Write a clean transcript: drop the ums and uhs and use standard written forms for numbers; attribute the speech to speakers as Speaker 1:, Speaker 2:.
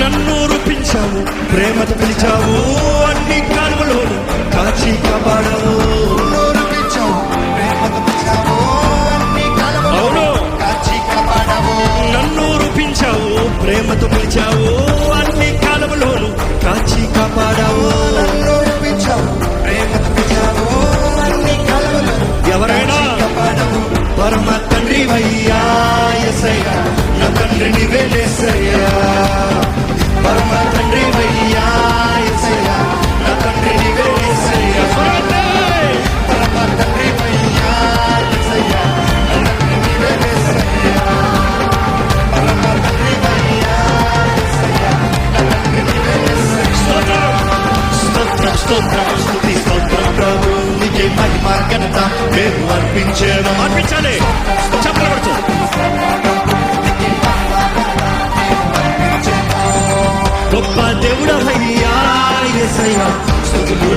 Speaker 1: నన్ను రూపించావు, ప్రేమతో పిలిచావు, అన్ని కాలువలోను కాచి కాపాడావు. అవును, నన్ను రూపించావు, ప్రేమతో పిలిచావు, అన్ని కాలువలోను కాచి కాపాడావు. ఎవరైనా పరమ తండ్రి వయ్యా యేసయ్యా, నా తండ్రి నీవే యేసయ్యా. పరమ తండ్రి వయ్యా యేసయ్యా, నా తండ్రి నీవే యేసయ్యా. పరమ తండ్రి వయ్యా యేసయ్యా, నా తండ్రి నీవే యేసయ్యా. పరమ తండ్రి వయ్యా యేసయ్యా, నా తండ్రి నీవే యేసయ్యా. స్తోత్రం స్తోత్రం స్తుతి స్తోత్రం ప్రభు, నీకే మహిమ ఘనత మేము అర్పించాలి. చెప్పబడుతూ గొప్ప దేవుడవయ్యా యేసయ్యా, స్తుతులు